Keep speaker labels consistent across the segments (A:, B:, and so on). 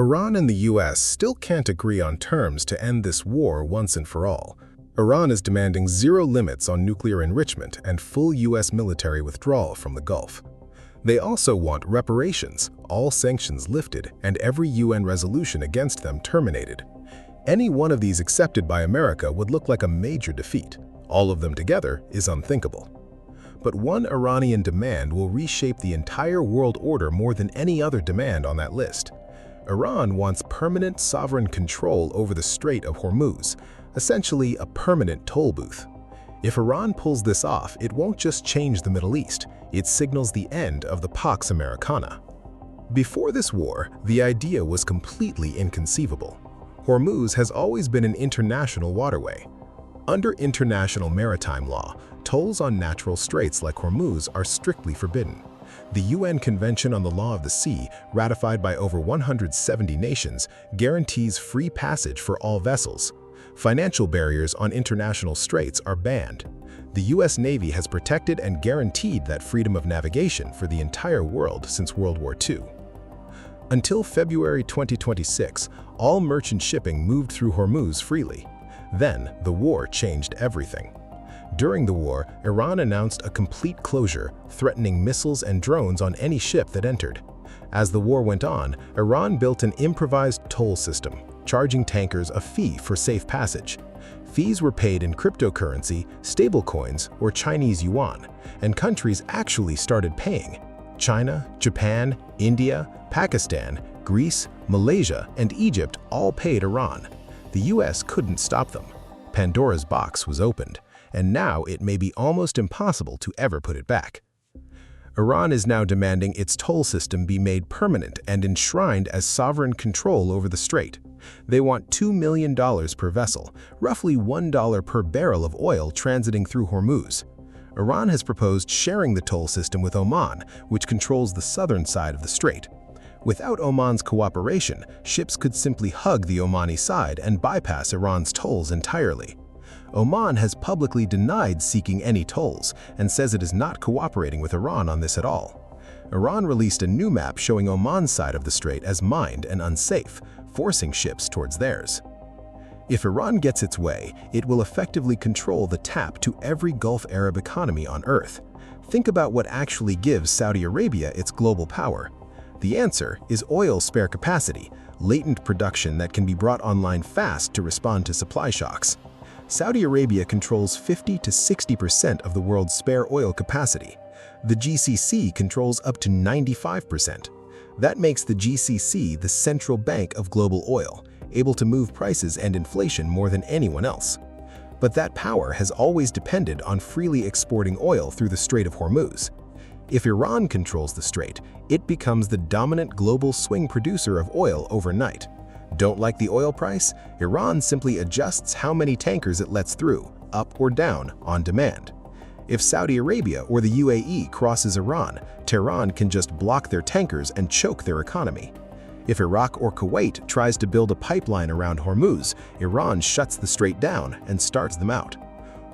A: Iran and the US still can't agree on terms to end this war once and for all. Iran is demanding zero limits on nuclear enrichment and full US military withdrawal from the Gulf. They also want reparations, all sanctions lifted, and every UN resolution against them terminated. Any one of these accepted by America would look like a major defeat. All of them together is unthinkable. But one Iranian demand will reshape the entire world order more than any other demand on that list. Iran wants permanent sovereign control over the Strait of Hormuz, essentially a permanent toll booth. If Iran pulls this off, it won't just change the Middle East, it signals the end of the Pax Americana. Before this war, the idea was completely inconceivable. Hormuz has always been an international waterway. Under international maritime law, tolls on natural straits like Hormuz are strictly forbidden. The UN Convention on the Law of the Sea, ratified by over 170 nations, guarantees free passage for all vessels. Financial barriers on international straits are banned. The US Navy has protected and guaranteed that freedom of navigation for the entire world since World War II. Until February 2026, all merchant shipping moved through Hormuz freely. Then, the war changed everything. During the war, Iran announced a complete closure, threatening missiles and drones on any ship that entered. As the war went on, Iran built an improvised toll system, charging tankers a fee for safe passage. Fees were paid in cryptocurrency, stablecoins, or Chinese yuan, and countries actually started paying. China, Japan, India, Pakistan, Greece, Malaysia, and Egypt all paid Iran. The US couldn't stop them. Pandora's box was opened, and now it may be almost impossible to ever put it back. Iran is now demanding its toll system be made permanent and enshrined as sovereign control over the strait. They want $2 million per vessel, roughly $1 per barrel of oil transiting through Hormuz. Iran has proposed sharing the toll system with Oman, which controls the southern side of the strait. Without Oman's cooperation, ships could simply hug the Omani side and bypass Iran's tolls entirely. Oman has publicly denied seeking any tolls and says it is not cooperating with Iran on this at all. Iran released a new map showing Oman's side of the strait as mined and unsafe, forcing ships towards theirs. If Iran gets its way, it will effectively control the tap to every Gulf Arab economy on Earth. Think about what actually gives Saudi Arabia its global power. The answer is oil spare capacity, latent production that can be brought online fast to respond to supply shocks. Saudi Arabia controls 50 to 60% of the world's spare oil capacity. The GCC controls up to 95%. That makes the GCC the central bank of global oil, able to move prices and inflation more than anyone else. But that power has always depended on freely exporting oil through the Strait of Hormuz. If Iran controls the strait, it becomes the dominant global swing producer of oil overnight. Don't like the oil price? Iran simply adjusts how many tankers it lets through, up or down, on demand. If Saudi Arabia or the UAE crosses Iran, Tehran can just block their tankers and choke their economy. If Iraq or Kuwait tries to build a pipeline around Hormuz, Iran shuts the strait down and starts them out.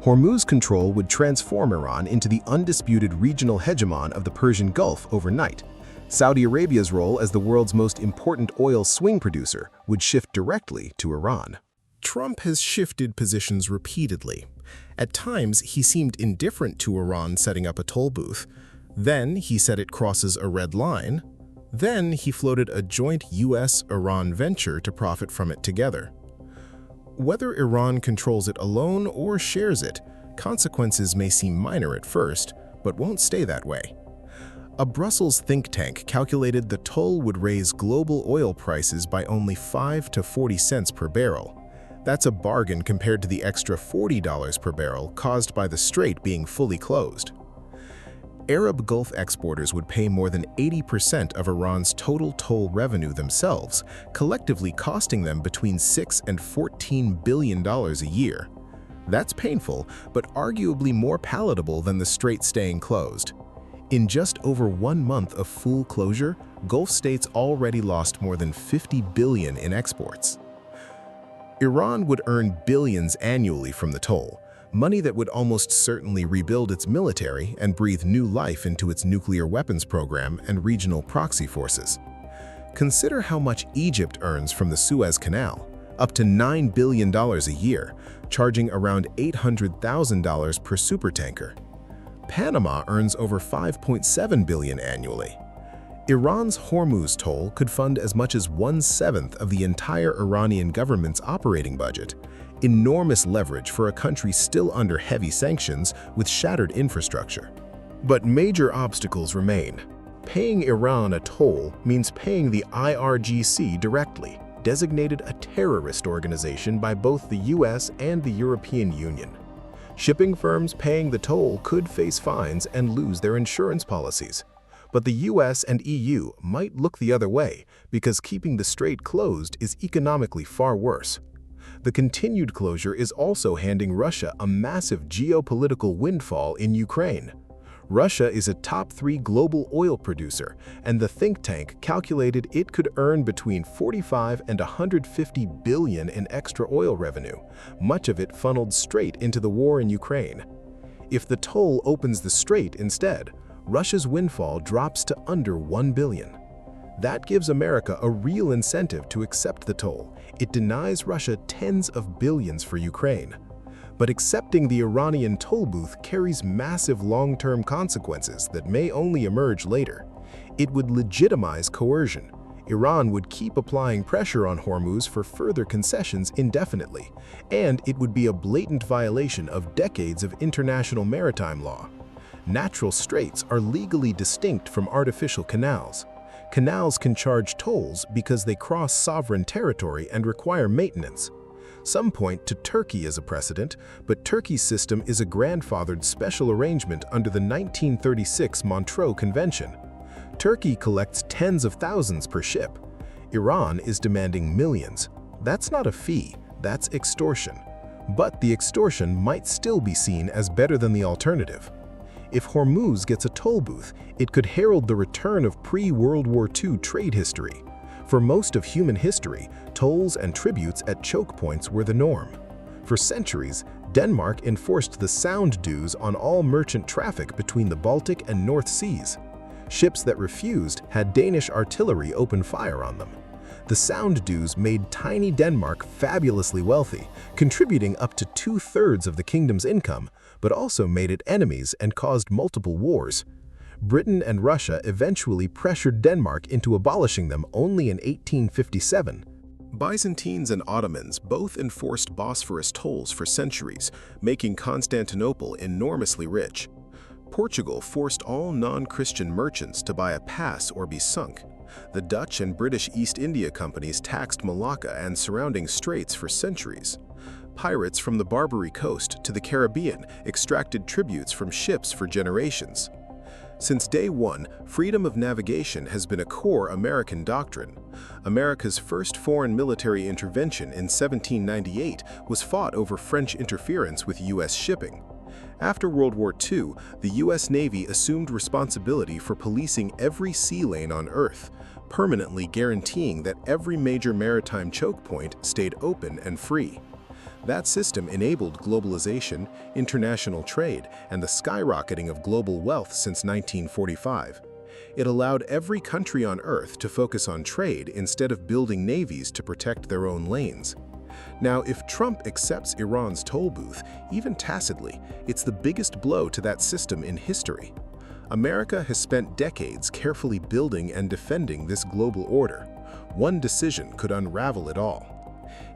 A: Hormuz control would transform Iran into the undisputed regional hegemon of the Persian Gulf overnight. Saudi Arabia's role as the world's most important oil swing producer would shift directly to Iran. Trump has shifted positions repeatedly. At times, he seemed indifferent to Iran setting up a toll booth. Then he said it crosses a red line. Then he floated a joint US-Iran venture to profit from it together. Whether Iran controls it alone or shares it, consequences may seem minor at first, but won't stay that way. A Brussels think tank calculated the toll would raise global oil prices by only 5 to 40 cents per barrel. That's a bargain compared to the extra $40 per barrel caused by the strait being fully closed. Arab Gulf exporters would pay more than 80% of Iran's total toll revenue themselves, collectively costing them between $6 and $14 billion a year. That's painful, but arguably more palatable than the strait staying closed. In just over 1 month of full closure, Gulf states already lost more than $50 billion in exports. Iran would earn billions annually from the toll, money that would almost certainly rebuild its military and breathe new life into its nuclear weapons program and regional proxy forces. Consider how much Egypt earns from the Suez Canal, up to $9 billion a year, charging around $800,000 per supertanker. Panama earns over $5.7 billion annually. Iran's Hormuz toll could fund as much as 1/7 of the entire Iranian government's operating budget, enormous leverage for a country still under heavy sanctions with shattered infrastructure. But major obstacles remain. Paying Iran a toll means paying the IRGC directly, designated a terrorist organization by both the US and the European Union. Shipping firms paying the toll could face fines and lose their insurance policies. But the US and EU might look the other way because keeping the strait closed is economically far worse. The continued closure is also handing Russia a massive geopolitical windfall in Ukraine. Russia is a top 3 global oil producer, and the think tank calculated it could earn between 45 and 150 billion in extra oil revenue, much of it funneled straight into the war in Ukraine. If the toll opens the strait instead, Russia's windfall drops to under 1 billion. That gives America a real incentive to accept the toll. It denies Russia tens of billions for Ukraine. But accepting the Iranian toll booth carries massive long-term consequences that may only emerge later. It would legitimize coercion. Iran would keep applying pressure on Hormuz for further concessions indefinitely, and it would be a blatant violation of decades of international maritime law. Natural straits are legally distinct from artificial canals. Canals can charge tolls because they cross sovereign territory and require maintenance. Some point to Turkey as a precedent, but Turkey's system is a grandfathered special arrangement under the 1936 Montreux Convention. Turkey collects tens of thousands per ship. Iran is demanding millions. That's not a fee, that's extortion. But the extortion might still be seen as better than the alternative. If Hormuz gets a toll booth, it could herald the return of pre-World War II trade history. For most of human history, tolls and tributes at choke points were the norm. For centuries, Denmark enforced the sound dues on all merchant traffic between the Baltic and North Seas. Ships that refused had Danish artillery open fire on them. The sound dues made tiny Denmark fabulously wealthy, contributing up to 2/3 of the kingdom's income, but also made it enemies and caused multiple wars. Britain and Russia eventually pressured Denmark into abolishing them only in 1857. Byzantines and Ottomans both enforced Bosphorus tolls for centuries, making Constantinople enormously rich. Portugal forced all non-Christian merchants to buy a pass or be sunk. The Dutch and British East India Companies taxed Malacca and surrounding straits for centuries. Pirates from the Barbary Coast to the Caribbean extracted tributes from ships for generations. Since day one, freedom of navigation has been a core American doctrine. America's first foreign military intervention in 1798 was fought over French interference with U.S. shipping. After World War II, the U.S. Navy assumed responsibility for policing every sea lane on Earth, permanently guaranteeing that every major maritime choke point stayed open and free. That system enabled globalization, international trade, and the skyrocketing of global wealth since 1945. It allowed every country on Earth to focus on trade instead of building navies to protect their own lanes. Now, if Trump accepts Iran's toll booth, even tacitly, it's the biggest blow to that system in history. America has spent decades carefully building and defending this global order. One decision could unravel it all.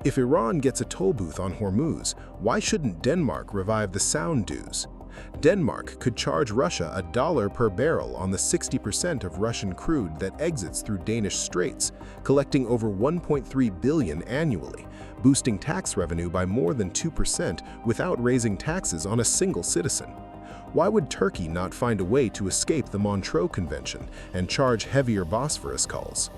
A: If Iran gets a toll booth on Hormuz, why shouldn't Denmark revive the sound dues? Denmark could charge Russia $1 per barrel on the 60% of Russian crude that exits through Danish straits, collecting over 1.3 billion annually, boosting tax revenue by more than 2% without raising taxes on a single citizen. Why would Turkey not find a way to escape the Montreux Convention and charge heavier Bosphorus calls?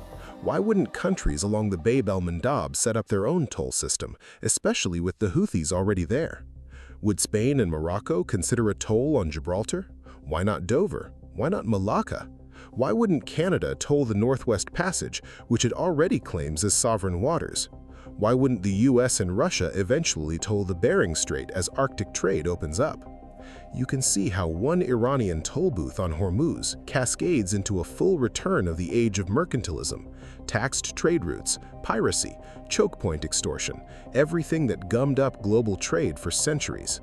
A: Why wouldn't countries along the Bab el-Mandab set up their own toll system, especially with the Houthis already there? Would Spain and Morocco consider a toll on Gibraltar? Why not Dover? Why not Malacca? Why wouldn't Canada toll the Northwest Passage, which it already claims as sovereign waters? Why wouldn't the US and Russia eventually toll the Bering Strait as Arctic trade opens up? You can see how one Iranian toll booth on Hormuz cascades into a full return of the age of mercantilism, taxed trade routes, piracy, choke point extortion, everything that gummed up global trade for centuries.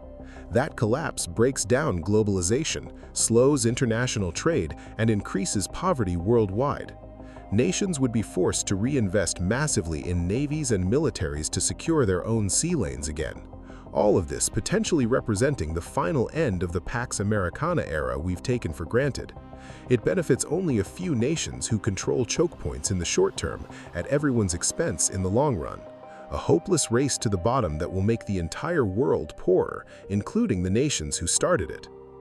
A: That collapse breaks down globalization, slows international trade, and increases poverty worldwide. Nations would be forced to reinvest massively in navies and militaries to secure their own sea lanes again. All of this potentially representing the final end of the Pax Americana era we've taken for granted. It benefits only a few nations who control choke points in the short term at everyone's expense in the long run. A hopeless race to the bottom that will make the entire world poorer, including the nations who started it.